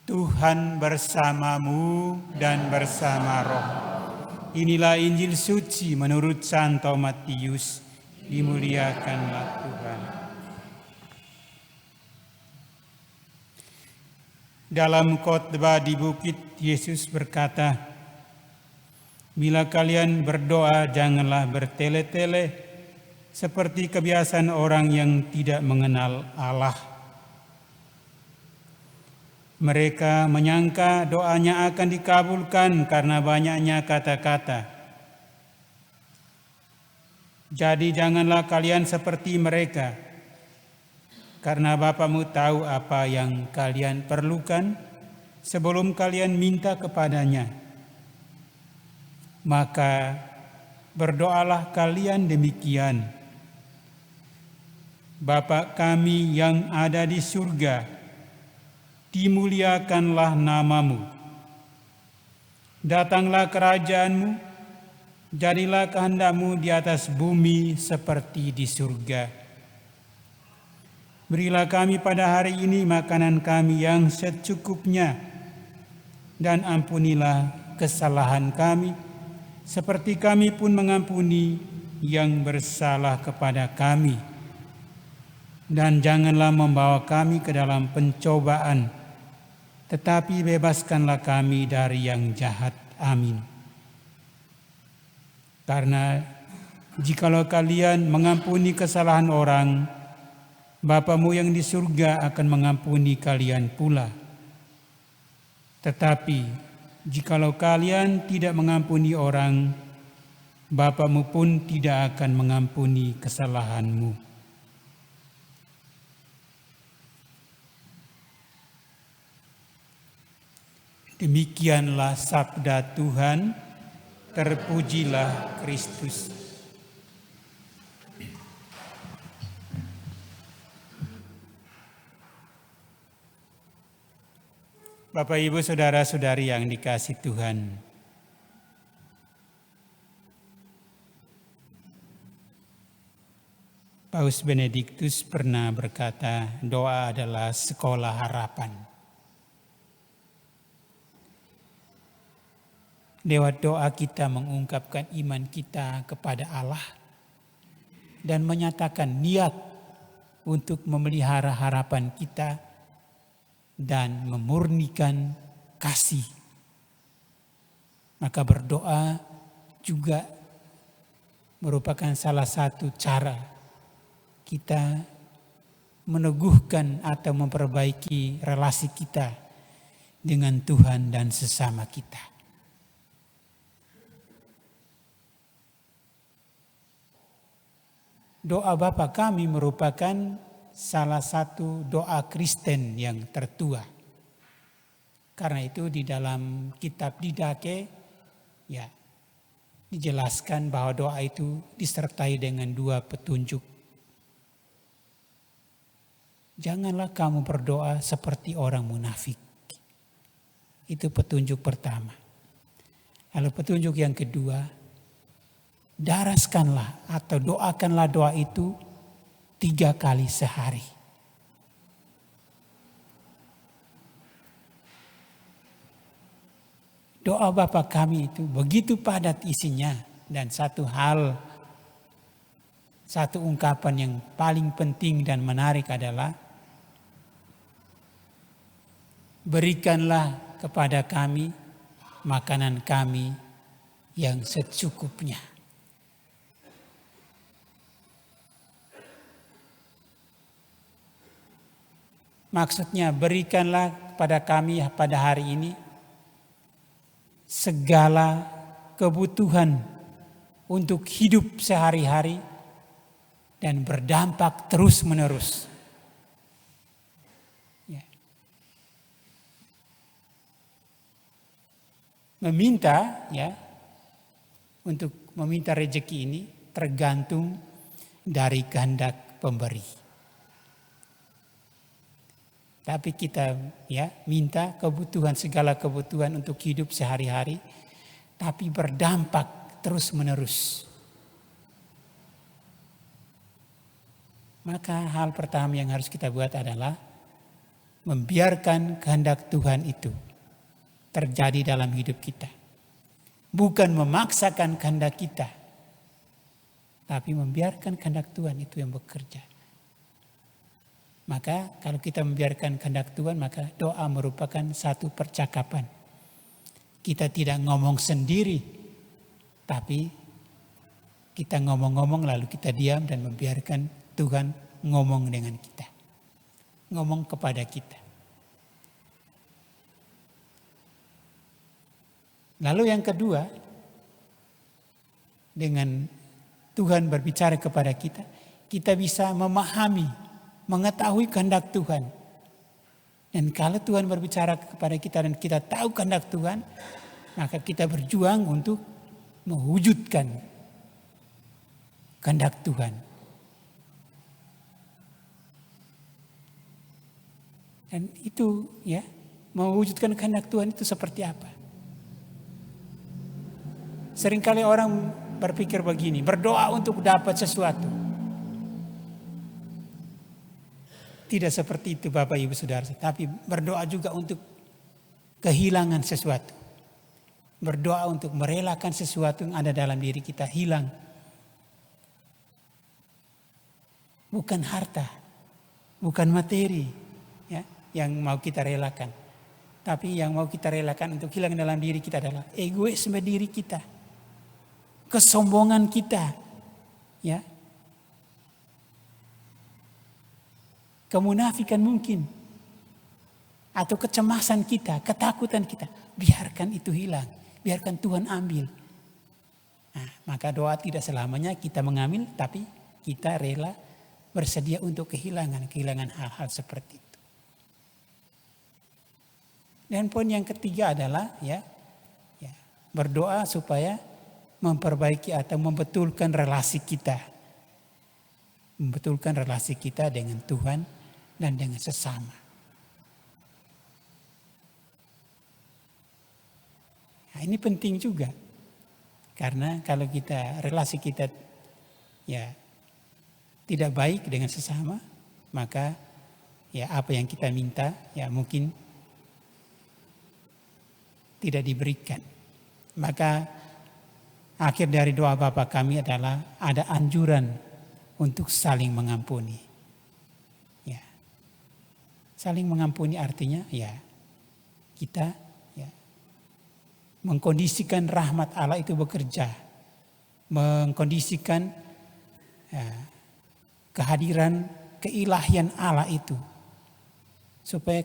Tuhan bersamamu dan bersama roh. Inilah Injil suci menurut Santo Matius. Dimuliakanlah Tuhan. Dalam khotbah di bukit, Yesus berkata, "Bila kalian berdoa, janganlah bertele-tele seperti kebiasaan orang yang tidak mengenal Allah. Mereka menyangka doanya akan dikabulkan karena banyaknya kata-kata. Jadi janganlah kalian seperti mereka, karena Bapamu tahu apa yang kalian perlukan sebelum kalian minta kepadanya. Maka berdoalah kalian demikian: Bapa kami yang ada di surga, dimuliakanlah namamu. Datanglah kerajaanmu, jadilah kehendakmu di atas bumi seperti di surga. Berilah kami pada hari ini makanan kami yang secukupnya, dan ampunilah kesalahan kami, seperti kami pun mengampuni yang bersalah kepada kami. Dan janganlah membawa kami ke dalam pencobaan, tetapi bebaskanlah kami dari yang jahat. Amin. Karena jikalau kalian mengampuni kesalahan orang, Bapamu yang di surga akan mengampuni kalian pula. Tetapi jikalau kalian tidak mengampuni orang, Bapamu pun tidak akan mengampuni kesalahanmu." Demikianlah sabda Tuhan, terpujilah Kristus. Bapak, Ibu, Saudara-saudari yang dikasihi Tuhan, Paus Benediktus pernah berkata, doa adalah sekolah harapan. Lewat doa kita mengungkapkan iman kita kepada Allah dan menyatakan niat untuk memelihara harapan kita dan memurnikan kasih. Maka berdoa juga merupakan salah satu cara kita meneguhkan atau memperbaiki relasi kita dengan Tuhan dan sesama kita. Doa Bapa kami merupakan salah satu doa Kristen yang tertua. Karena itu di dalam kitab Didache dijelaskan bahwa doa itu disertai dengan dua petunjuk. Janganlah kamu berdoa seperti orang munafik. Itu petunjuk pertama. Lalu petunjuk yang kedua, daraskanlah atau doakanlah doa itu 3 kali sehari. Doa Bapa kami itu begitu padat isinya, dan satu ungkapan yang paling penting dan menarik adalah, berikanlah kepada kami makanan kami yang secukupnya. Maksudnya berikanlah kepada kami pada hari ini segala kebutuhan untuk hidup sehari-hari dan berdampak terus-menerus. Meminta untuk meminta rezeki ini tergantung dari kehendak pemberi. Tapi kita minta kebutuhan, segala kebutuhan untuk hidup sehari-hari, tapi berdampak terus-menerus. Maka hal pertama yang harus kita buat adalah membiarkan kehendak Tuhan itu terjadi dalam hidup kita. Bukan memaksakan kehendak kita, tapi membiarkan kehendak Tuhan itu yang bekerja. Maka kalau kita membiarkan kehendak Tuhan, maka doa merupakan satu percakapan. Kita tidak ngomong sendiri, tapi kita ngomong-ngomong lalu kita diam dan membiarkan Tuhan ngomong dengan kita. Ngomong kepada kita. Lalu yang kedua, dengan Tuhan berbicara kepada kita, kita bisa memahami, mengetahui kehendak Tuhan. Dan kalau Tuhan berbicara kepada kita dan kita tahu kehendak Tuhan, maka kita berjuang untuk mewujudkan kehendak Tuhan. Dan itu ya, mewujudkan kehendak Tuhan itu seperti apa? Seringkali orang berpikir begini, berdoa untuk dapat sesuatu. Tidak seperti itu Bapak Ibu Saudara, tapi berdoa juga untuk kehilangan sesuatu. Berdoa untuk merelakan sesuatu yang ada dalam diri kita hilang. Bukan harta, bukan materi ya, yang mau kita relakan. Tapi yang mau kita relakan untuk hilang dalam diri kita adalah egoisme diri kita. Kesombongan kita. Ya. Kemunafikan mungkin. Atau kecemasan kita, ketakutan kita. Biarkan itu hilang. Biarkan Tuhan ambil. Nah, maka doa tidak selamanya kita mengambil, tapi kita rela bersedia untuk kehilangan hal-hal seperti itu. Dan poin yang ketiga adalah ya berdoa supaya memperbaiki atau membetulkan relasi kita. Membetulkan relasi kita dengan Tuhan dan dengan sesama. Nah, ini penting juga. Karena kalau relasi kita ya tidak baik dengan sesama, maka ya apa yang kita minta ya mungkin tidak diberikan. Maka akhir dari doa Bapa kami adalah ada anjuran untuk saling mengampuni. Ya. Saling mengampuni artinya ya kita ya mengkondisikan rahmat Allah itu bekerja. Mengkondisikan ya, kehadiran keilahian Allah itu. Supaya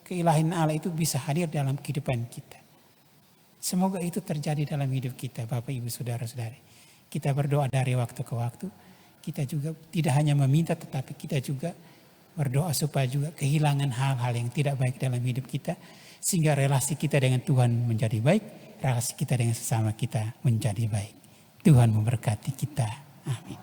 keilahian Allah itu bisa hadir dalam kehidupan kita. Semoga itu terjadi dalam hidup kita Bapak Ibu Saudara-saudari. Kita berdoa dari waktu ke waktu. Kita juga tidak hanya meminta tetapi kita juga berdoa supaya juga kehilangan hal-hal yang tidak baik dalam hidup kita. Sehingga relasi kita dengan Tuhan menjadi baik. Relasi kita dengan sesama kita menjadi baik. Tuhan memberkati kita. Amin.